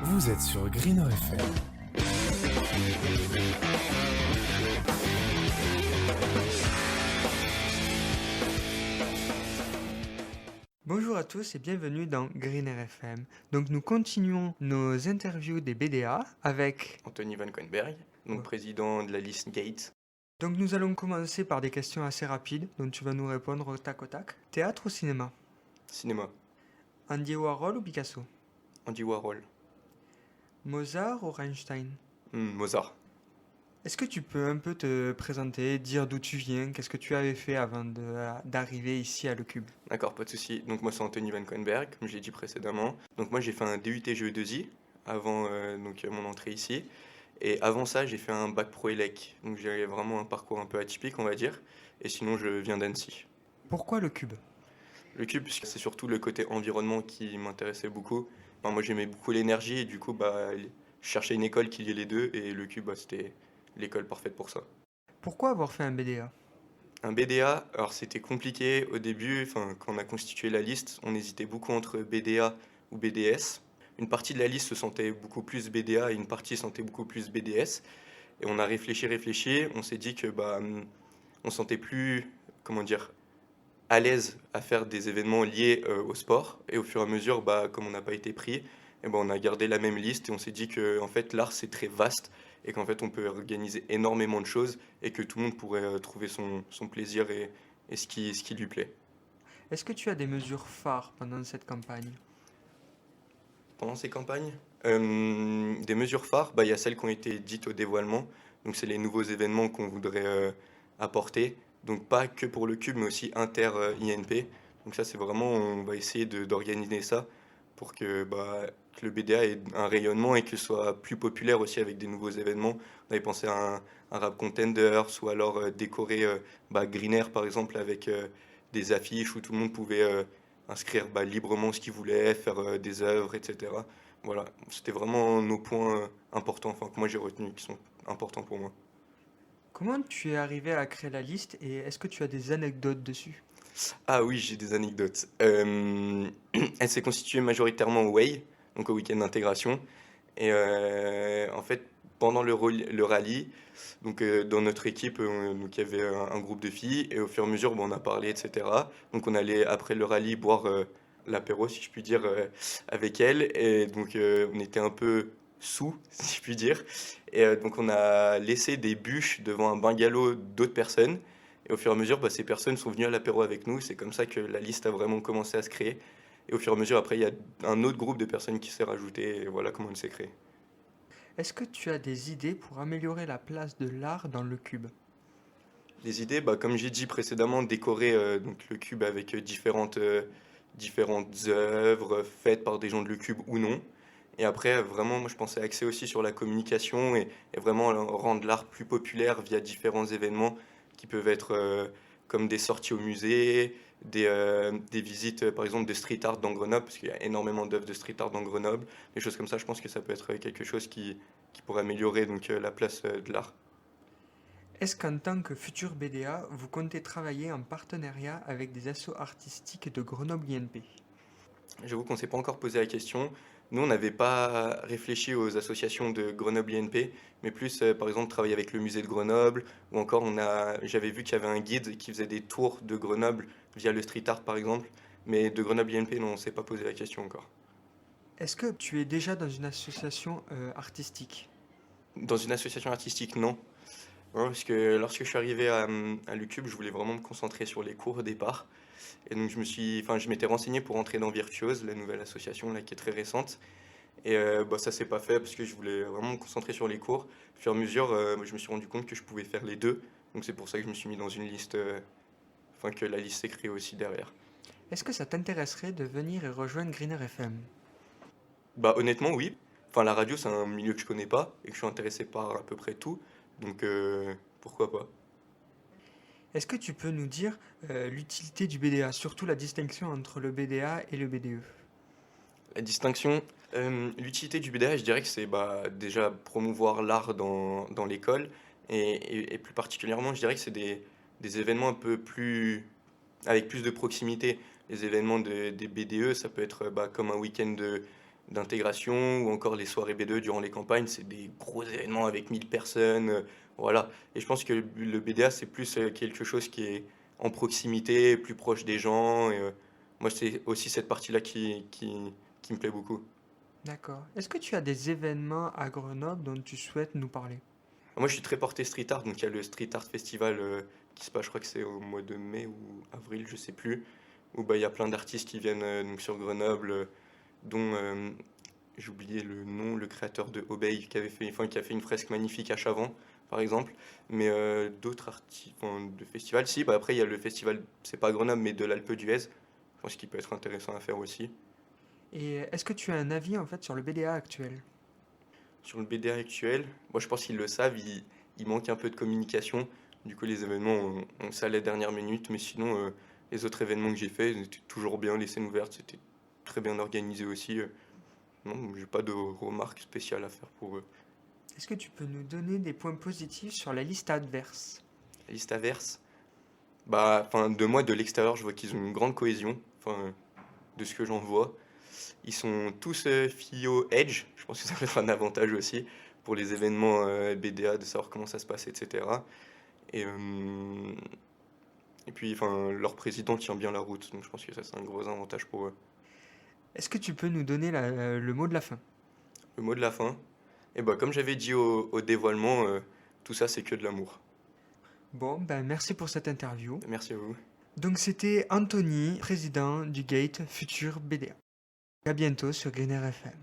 Vous êtes sur Greener FM. Bonjour à tous et bienvenue dans Greener FM. Donc nous continuons nos interviews des BDA avec... Anthony Van Coenberg, donc Ouais. président de la liste Gates. Donc nous allons commencer par des questions assez rapides dont tu vas nous répondre au tac au tac. Théâtre ou cinéma? Cinéma, Andy Warhol ou Picasso? Andy Warhol. Mozart ou Einstein? Mozart. Est-ce que tu peux un peu te présenter, dire d'où tu viens, qu'est-ce que tu avais fait avant d'arriver ici à Le Cube? D'accord, pas de souci. Donc moi c'est Anthony Van Coenberg, comme j'ai dit précédemment. Donc moi j'ai fait un DUT GE2I avant mon entrée ici. Et avant ça j'ai fait un bac pro élec. Donc j'ai vraiment un parcours un peu atypique on va dire. Et sinon je viens d'Annecy. Pourquoi Le Cube? Le cube, c'est surtout le côté environnement qui m'intéressait beaucoup. Enfin, moi j'aimais beaucoup l'énergie et du coup je cherchais une école qui liait les deux et le cube c'était l'école parfaite pour ça. Pourquoi avoir fait un BDA? Un BDA, alors c'était compliqué au début, enfin, quand on a constitué la liste, on hésitait beaucoup entre BDA ou BDS. Une partie de la liste se sentait beaucoup plus BDA et une partie se sentait beaucoup plus BDS. Et on a réfléchi, on s'est dit que on se sentait plus, comment dire, à l'aise à faire des événements liés au sport. Et au fur et à mesure, comme on n'a pas été pris, on a gardé la même liste et on s'est dit que en fait, l'art c'est très vaste et qu'en fait on peut organiser énormément de choses et que tout le monde pourrait trouver son plaisir et ce qui lui plaît. Est-ce que tu as des mesures phares pendant cette campagne? Pendant ces campagnes, des mesures phares, il y a celles qui ont été dites au dévoilement. Donc c'est les nouveaux événements qu'on voudrait apporter. Donc pas que pour le cube, mais aussi inter-INP. Donc ça c'est vraiment, on va essayer d'organiser ça pour que le BDA ait un rayonnement et que ce soit plus populaire aussi avec des nouveaux événements. On avait pensé à un rap contenders ou alors décorer Greener par exemple avec des affiches où tout le monde pouvait inscrire librement ce qu'il voulait, faire des œuvres, etc. Voilà, c'était vraiment nos points importants, enfin que moi j'ai retenus, qui sont importants pour moi. Comment tu es arrivé à créer la liste et est-ce que tu as des anecdotes dessus? Ah oui, j'ai des anecdotes. Elle s'est constituée majoritairement au WAY, donc au week-end d'intégration. Et en fait, pendant le rallye, donc dans notre équipe, donc, il y avait un groupe de filles, et au fur et à mesure, on a parlé, etc. Donc on allait, après le rallye, boire l'apéro, si je puis dire, avec elles. Et donc on était un peu sous, si je puis dire. Et donc on a laissé des bûches devant un bungalow d'autres personnes. Et au fur et à mesure, ces personnes sont venues à l'apéro avec nous. C'est comme ça que la liste a vraiment commencé à se créer. Et au fur et à mesure, après, il y a un autre groupe de personnes qui s'est rajouté. Et voilà comment elle s'est créée. Est-ce que tu as des idées pour améliorer la place de l'art dans le cube? Les idées, comme j'ai dit précédemment, décorer donc le cube avec différentes œuvres faites par des gens de le cube ou non. Et après, vraiment, moi, je pensais axer aussi sur la communication et vraiment rendre l'art plus populaire via différents événements qui peuvent être comme des sorties au musée, des visites, par exemple, de street art dans Grenoble, parce qu'il y a énormément d'œuvres de street art dans Grenoble. Des choses comme ça, je pense que ça peut être quelque chose qui pourrait améliorer donc, la place de l'art. Est-ce qu'en tant que futur BDA, vous comptez travailler en partenariat avec des assos artistiques de Grenoble INP? J'avoue qu'on ne s'est pas encore posé la question. Nous, on n'avait pas réfléchi aux associations de Grenoble INP, mais plus, par exemple, travailler avec le musée de Grenoble, ou encore j'avais vu qu'il y avait un guide qui faisait des tours de Grenoble via le street art, par exemple, mais de Grenoble INP, non, on ne s'est pas posé la question encore. Est-ce que tu es déjà dans une association artistique? Dans une association artistique, non. Non, parce que lorsque je suis arrivé à l'UCube, je voulais vraiment me concentrer sur les cours au départ. Et donc je m'étais renseigné pour entrer dans Virtuose, la nouvelle association là, qui est très récente. Et ça s'est pas fait parce que je voulais vraiment me concentrer sur les cours. Au fur et à mesure, je me suis rendu compte que je pouvais faire les deux. Donc c'est pour ça que je me suis mis dans une liste, enfin que la liste s'est créée aussi derrière. Est-ce que ça t'intéresserait de venir et rejoindre Greener FM? Honnêtement, oui. Enfin, la radio, c'est un milieu que je connais pas et que je suis intéressé par à peu près tout. Donc pourquoi pas. Est-ce que tu peux nous dire l'utilité du BDA, surtout la distinction entre le BDA et le BDE? La distinction, l'utilité du BDA, je dirais que c'est déjà promouvoir l'art dans l'école et plus particulièrement, je dirais que c'est des événements un peu plus avec plus de proximité. Les événements des BDE, ça peut être comme un week-end d'intégration ou encore les soirées B2 durant les campagnes, c'est des gros événements avec 1000 personnes, voilà. Et je pense que le BDA, c'est plus quelque chose qui est en proximité, plus proche des gens. Et, moi, c'est aussi cette partie-là qui me plaît beaucoup. D'accord. Est-ce que tu as des événements à Grenoble dont tu souhaites nous parler? Moi, je suis très porté street art, donc il y a le Street Art Festival qui se passe, je crois que c'est au mois de mai ou avril, je sais plus, où bah, il y a plein d'artistes qui viennent donc sur Grenoble, dont j'ai oublié le nom, le créateur de Obey, qui a fait une fresque magnifique à Chavant, par exemple. Mais d'autres artistes de festivals, si, bah, après il y a le festival, c'est pas à Grenoble, mais de l'Alpe d'Huez, je pense qu'il peut être intéressant à faire aussi. Et est-ce que tu as un avis en fait sur le BDA actuel? Sur le BD actuel, moi je pense qu'ils le savent, il manque un peu de communication. Du coup, les événements, on ça à la dernière minute, mais sinon, les autres événements que j'ai faits, ils étaient toujours bien, les scènes ouvertes, c'était très bien organisé aussi. Non, j'ai pas de remarques spéciales à faire pour eux. Est-ce que tu peux nous donner des points positifs sur la liste adverse? La liste averse, bah, enfin, de moi, de l'extérieur, je vois qu'ils ont une grande cohésion, enfin, de ce que j'en vois. Ils sont tous FIO Edge, je pense que ça peut être un avantage aussi pour les événements BDA, de savoir comment ça se passe, etc. Et, et puis, enfin, leur président tient bien la route, donc je pense que ça, c'est un gros avantage pour eux. Est-ce que tu peux nous donner le mot de la fin? Le mot de la fin, et bah, comme j'avais dit au dévoilement, tout ça, c'est que de l'amour. Bon, ben merci pour cette interview. Merci à vous. Donc c'était Anthony, président du Gate Futur BDA. À bientôt sur Greener FM.